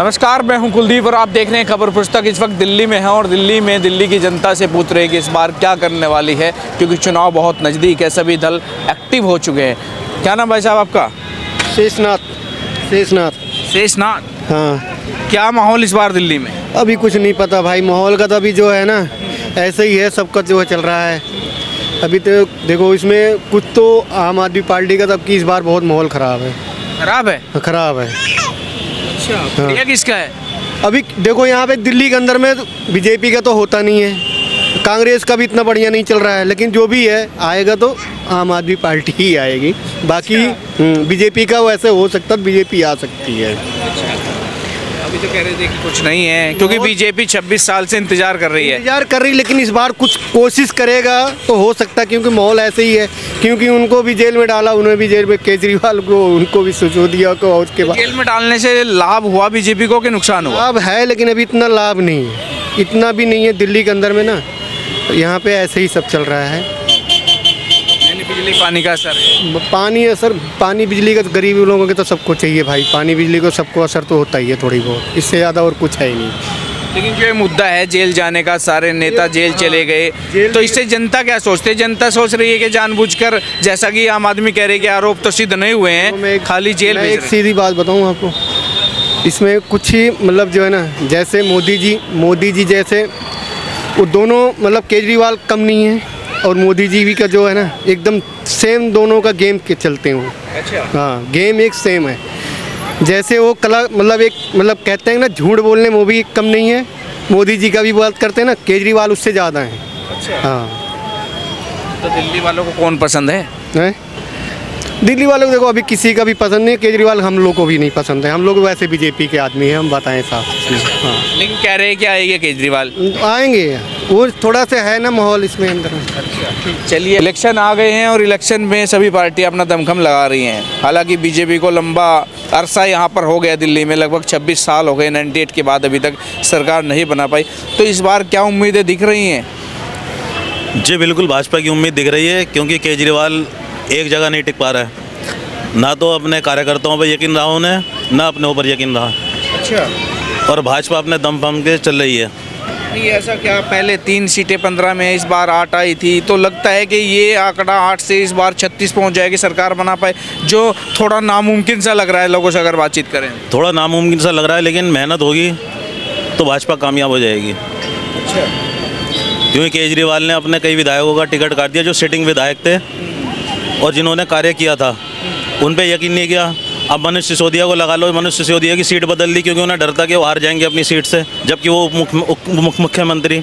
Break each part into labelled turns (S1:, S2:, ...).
S1: नमस्कार, मैं हूं कुलदीप और आप देख रहे हैं खबर पुस्तक। इस वक्त दिल्ली में है और दिल्ली की जनता से पूछ रहे हैं कि इस बार क्या करने वाली है, क्योंकि चुनाव बहुत नज़दीक है। सभी दल एक्टिव हो चुके हैं। क्या नाम भाई साहब आपका? शेषनाथ।
S2: हाँ,
S1: क्या माहौल इस बार दिल्ली में?
S2: अभी कुछ नहीं पता भाई। माहौल का तो अभी जो है ना ऐसे ही है, सबका जो है चल रहा है। अभी तो देखो इसमें कुछ तो आम आदमी पार्टी का, तब की इस बार बहुत माहौल ख़राब है। ख़राब है।
S1: अच्छा, बढ़िया किसका है?
S2: अभी देखो यहाँ पे दिल्ली के अंदर में बीजेपी का तो होता नहीं है, कांग्रेस का भी इतना बढ़िया नहीं चल रहा है, लेकिन जो भी है आएगा तो आम आदमी पार्टी ही आएगी। बाकी बीजेपी का वैसे हो सकता है, बीजेपी आ सकती है।
S1: अभी तो कह रहे थे कि कुछ नहीं है, क्योंकि बीजेपी 26 साल से इंतजार कर रही है।
S2: लेकिन इस बार कुछ कोशिश करेगा तो हो सकता है, क्योंकि माहौल ऐसे ही है। क्योंकि उनको भी जेल में डाला, उन्हें भी जेल में, केजरीवाल को उनको भी सिसोदिया को, और उसके बाद
S1: जेल में डालने से लाभ हुआ बीजेपी को कि नुकसान हुआ?
S2: लाभ है, लेकिन अभी इतना लाभ नहीं है, इतना भी नहीं है दिल्ली के अंदर में ना। यहाँ पे ऐसे ही सब चल रहा है।
S1: बिजली पानी का असर है?
S2: पानी बिजली का गरीब लोगों के तो सबको चाहिए भाई। पानी बिजली को सबको असर तो होता ही है थोड़ी बहुत, इससे ज़्यादा और कुछ है ही नहीं।
S1: लेकिन जो ये मुद्दा है जेल जाने का, सारे नेता जेल चले गए, तो इससे जनता क्या सोचते है? जनता सोच रही है कि जानबूझकर, जैसा कि आम आदमी कह रहे हैं कि आरोप तो सिद्ध नहीं हुए हैं, खाली जेल भेज रहे हैं।
S2: एक सीधी बात बताऊँ आपको, इसमें कुछ ही मतलब जो है ना, जैसे मोदी जी जैसे वो दोनों, मतलब केजरीवाल कम नहीं है और मोदी जी भी का जो है ना एकदम सेम, दोनों का गेम के चलते हैं।
S1: अच्छा।
S2: हाँ, गेम एक सेम है। जैसे वो कला मतलब कहते हैं ना, झूठ बोलने में वो भी कम नहीं है। मोदी जी का भी बात करते हैं ना, केजरीवाल उससे ज़्यादा है।
S1: अच्छा।
S2: हाँ,
S1: तो दिल्ली वालों को कौन पसंद है?
S2: दिल्ली वालों को देखो अभी किसी का भी पसंद नहीं है। केजरीवाल हम लोग को भी नहीं पसंद है, हम लोग वैसे बीजेपी के आदमी हैं, हम बताएं साफ। हाँ,
S1: लेकिन कह रहे हैं कि आएंगे केजरीवाल।
S2: आएंगे, वो थोड़ा सा है ना माहौल इसमें अंदर।
S1: चलिए, इलेक्शन आ गए हैं और इलेक्शन में सभी पार्टियां अपना दमखम लगा रही हैं। हालांकि बीजेपी को लंबा अरसा यहाँ पर हो गया, दिल्ली में लगभग 26 साल हो गए, 98 के बाद अभी तक सरकार नहीं बना पाई। तो इस बार क्या उम्मीदें दिख रही हैं?
S3: जी बिल्कुल, भाजपा की उम्मीद दिख रही है, क्योंकि केजरीवाल एक जगह नहीं टिक पा रहा है। ना तो अपने कार्यकर्ताओं पर यकीन रहा उन्हें, ना अपने ऊपर यकीन रहा।
S1: अच्छा।
S3: और भाजपा अपने दम फम के चल रही है।
S1: नहीं, ऐसा क्या? पहले 3 सीटें 15 में, इस बार 8 आई थी, तो लगता है कि ये आंकड़ा 8 से इस बार 36 पहुंच जाएगी, सरकार बना पाए, जो थोड़ा नामुमकिन सा लग रहा है लोगों से अगर बातचीत करें।
S3: थोड़ा नामुमकिन सा लग रहा है, लेकिन मेहनत होगी तो भाजपा कामयाब हो जाएगी।
S1: अच्छा।
S3: क्योंकि केजरीवाल ने अपने कई विधायकों का टिकट काट दिया जो सिटिंग विधायक थे और जिन्होंने कार्य किया था, उन पे यकीन नहीं किया। अब मनीष सिसोदिया को लगा लो, मनीष सिसोदिया की सीट बदल दी, क्योंकि उन्हें डर था कि वो हार जाएंगे अपनी सीट से, जबकि वो मुख्यमंत्री।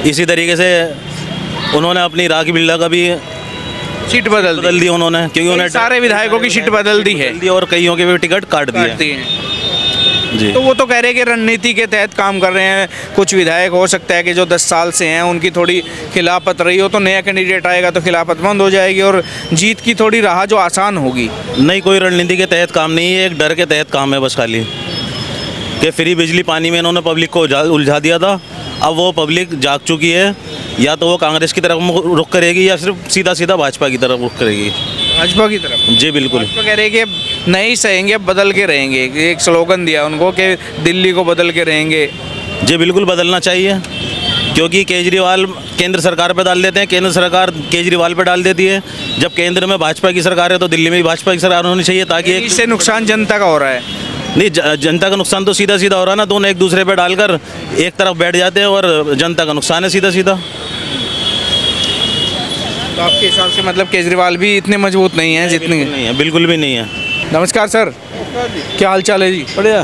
S3: इसी तरीके से उन्होंने अपनी राखी बिरला का भी
S1: सीट बदल
S3: दी उन्होंने, क्योंकि उन्हें
S1: सारे विधायकों की सीट बदल दी है
S3: और कईयों के भी टिकट काट दिए जी।
S1: तो वो तो कह रहे हैं कि रणनीति के तहत काम कर रहे हैं। कुछ विधायक हो सकता है कि जो 10 साल से हैं उनकी थोड़ी खिलाफत रही हो, तो नया कैंडिडेट आएगा तो खिलाफत बंद हो जाएगी और जीत की थोड़ी राह जो आसान होगी।
S3: नहीं, कोई रणनीति के तहत काम नहीं है, एक डर के तहत काम है बस खाली, कि फ्री बिजली पानी में इन्होंने पब्लिक को उलझा दिया था। अब वो पब्लिक जाग चुकी है, या तो वो कांग्रेस की तरफ रुख करेगी या सिर्फ सीधा भाजपा की तरफ रुख करेगी।
S1: भाजपा की तरफ? जी
S3: बिल्कुल।
S1: भाजपा कह रहे हैं कि नहीं सहेंगे, बदल के रहेंगे। एक स्लोगन दिया उनको कि दिल्ली को बदल के रहेंगे।
S3: जी बिल्कुल, बदलना चाहिए, क्योंकि केजरीवाल केंद्र सरकार पे डाल देते हैं, केंद्र सरकार केजरीवाल पे डाल देती है। जब केंद्र में भाजपा की सरकार है तो दिल्ली में भी भाजपा की सरकार होनी चाहिए, ताकि
S1: इससे नुकसान जनता का हो रहा है।
S3: नहीं, जनता का नुकसान तो सीधा हो रहा है ना, दोनों एक दूसरे पे डालकर एक तरफ बैठ जाते हैं और जनता का नुकसान है सीधा।
S1: तो आपके हिसाब से मतलब केजरीवाल भी इतने मजबूत नहीं है जितने?
S3: नहीं है, बिल्कुल भी नहीं है।
S1: नमस्कार सर, क्या हाल चाल है जी?
S4: बढ़िया।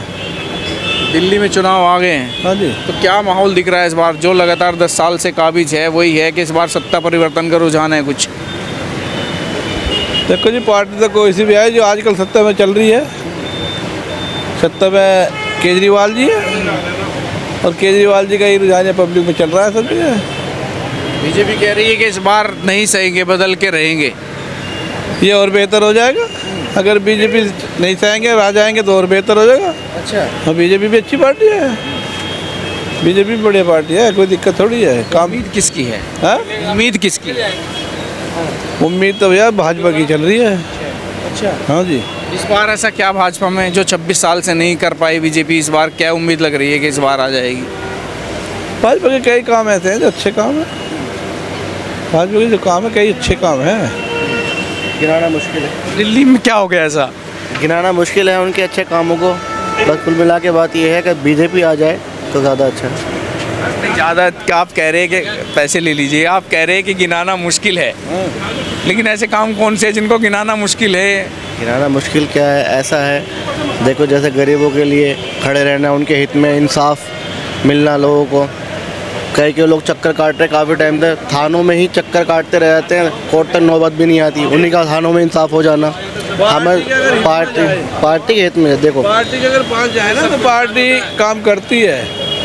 S1: दिल्ली में चुनाव आ गए हैं।
S4: हाँ जी।
S1: तो क्या माहौल दिख रहा है इस बार? जो लगातार 10 साल से काबिज है वही है कि इस बार सत्ता परिवर्तन का रुझान है कुछ?
S4: देखो जी, पार्टी तो कोई सी भी आए, जो आजकल सत्ता में चल रही है, सत्ता में केजरीवाल जी है और केजरीवाल जी का ही रुझान पब्लिक में चल रहा है सब जगह।
S1: बीजेपी कह रही है कि इस बार नहीं सहेंगे, बदल के रहेंगे।
S4: ये और बेहतर हो जाएगा, अगर बीजेपी नहीं सहेंगे, आ जाएंगे तो और बेहतर हो जाएगा।
S1: अच्छा।
S4: हाँ, बीजेपी भी अच्छी पार्टी है, बीजेपी भी बढ़िया पार्टी है, कोई दिक्कत थोड़ी है। काम
S1: उम्मीद किसकी है?
S4: हाँ,
S1: उम्मीद किसकी है?
S4: उम्मीद तो भैया भाजपा की चल रही है।
S1: अच्छा।
S4: हाँ जी।
S1: इस बार ऐसा क्या भाजपा में जो 26 साल से नहीं कर पाई बीजेपी, इस बार क्या उम्मीद लग रही है कि इस बार आ जाएगी?
S4: भाजपा के कई काम ऐसे हैं जो अच्छे काम हैं। भाजपा के जो काम है कई अच्छे काम हैं।
S5: गिनाना मुश्किल है,
S1: दिल्ली में क्या हो गया ऐसा?
S5: गिनाना मुश्किल है उनके अच्छे कामों को। बस कुल मिला के बात यह है कि बीजेपी आ जाए तो ज़्यादा अच्छा है।
S1: नहीं, ज़्यादा आप कह रहे हैं कि पैसे ले लीजिए, आप कह रहे हैं कि गिनाना मुश्किल है, लेकिन ऐसे काम कौन से हैं जिनको गिनाना मुश्किल है?
S5: गिनाना मुश्किल क्या है, ऐसा है देखो जैसे गरीबों के लिए खड़े रहना, उनके हित में इंसाफ मिलना लोगों को। कई लोग चक्कर काट रहे काफ़ी टाइम तक, थानों में ही चक्कर काटते रह जाते हैं, कोर्ट तक नौबत भी नहीं आती, उन्हीं का थानों में इंसाफ हो जाना। हमें पार्टी के हित में है। देखो
S4: पार्टी के अगर पास जाए ना तो पार्टी काम करती है।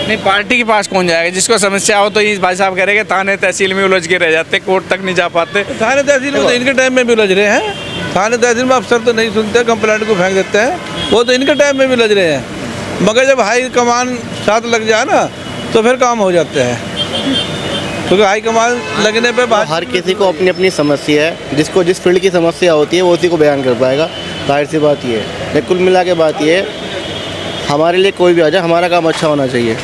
S1: नहीं, पार्टी के पास कौन जाएगा? जिसको समस्या हो तो ये भाई साहब कह रहे हैं कि थाने तहसील में उलझ के रह जाते, कोर्ट तक नहीं जा पाते।
S4: थाने तहसील में तो इनके टाइम में भी उलझ रहे हैं। थाने तहसील में अफसर तो नहीं सुनते, कंप्लेंट को फेंक देते हैं, वो तो इनके टाइम में भी उलझ रहे हैं। मगर जब हाई कमान साथ लग जाए ना तो फिर काम हो जाते हैं, क्योंकि हाई कमान लगने पे
S5: हर किसी को अपनी अपनी समस्या है, जिसको जिस फील्ड की समस्या होती है वो उसी को बयान कर पाएगा। जाहिर सी बात ये है, लेकिन कुल मिला के बात ये है, हमारे लिए कोई भी आ जाए हमारा काम अच्छा होना चाहिए।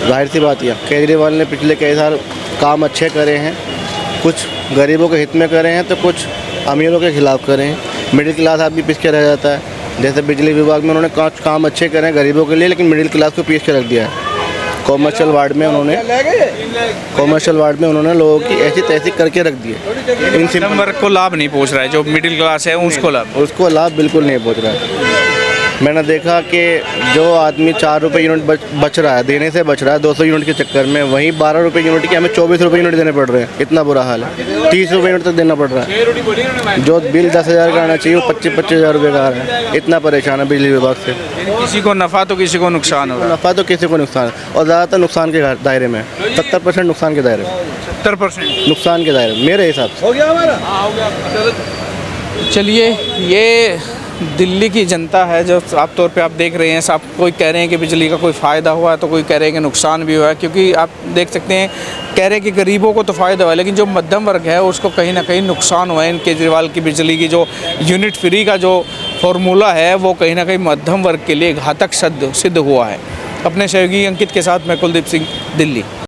S5: जाहिर सी बात यह केजरीवाल ने पिछले कई साल काम अच्छे करे हैं, कुछ गरीबों के हित में करे हैं तो कुछ अमीरों के खिलाफ करे हैं। मिडिल क्लास आदमी पीछे रह जाता है। जैसे बिजली विभाग में उन्होंने काम अच्छे करे हैं गरीबों के लिए, लेकिन मिडिल क्लास को पीछे रख दिया है। कॉमर्शियल वार्ड में उन्होंने लोगों की ऐसी तैसी करके रख दी है। इन
S1: मध्यम वर्ग को लाभ नहीं पहुंच रहा है, जो मिडिल क्लास है उसको लाभ
S5: बिल्कुल नहीं पहुंच रहा है। मैंने देखा कि जो आदमी 4 रुपये यूनिट बच रहा है, देने से बच रहा है 200 यूनिट के चक्कर में, वहीं 12 रुपये यूनिट की हमें 24 रुपये यूनिट देने पड़ रहे हैं। इतना बुरा हाल है, 30 रुपये यूनिट तक देना पड़ रहा है। जो बिल 10,000 का आना चाहिए वो 25-25 हज़ार रुपये का आ रहा है। इतना परेशान है बिजली विभाग से।
S1: किसी को नफ़ा तो किसी को नुकसान हो रहा है।
S5: नफ़ा तो किसी को नुकसान, और ज़्यादातर नुकसान के दायरे में, 70% नुकसान के दायरे में,
S1: 70%
S5: नुकसान के दायरे में मेरे हिसाब से।
S4: हो गया हमारा।
S1: चलिए, ये दिल्ली की जनता है जो साफ तौर पे आप देख रहे हैं। सब कोई कह रहे हैं कि बिजली का कोई फ़ायदा हुआ है तो कोई कह रहे हैं कि नुकसान भी हुआ है, क्योंकि आप देख सकते हैं कह रहे हैं कि गरीबों को तो फ़ायदा हुआ है, लेकिन जो मध्यम वर्ग है उसको कहीं ना कहीं नुकसान हुआ है। इन केजरीवाल की बिजली की जो यूनिट फ्री का जो फॉर्मूला है वो कहीं ना कहीं मध्यम वर्ग के लिए घातक सिद्ध हुआ है। अपने सहयोगी अंकित के साथ मैं कुलदीप सिंह, दिल्ली।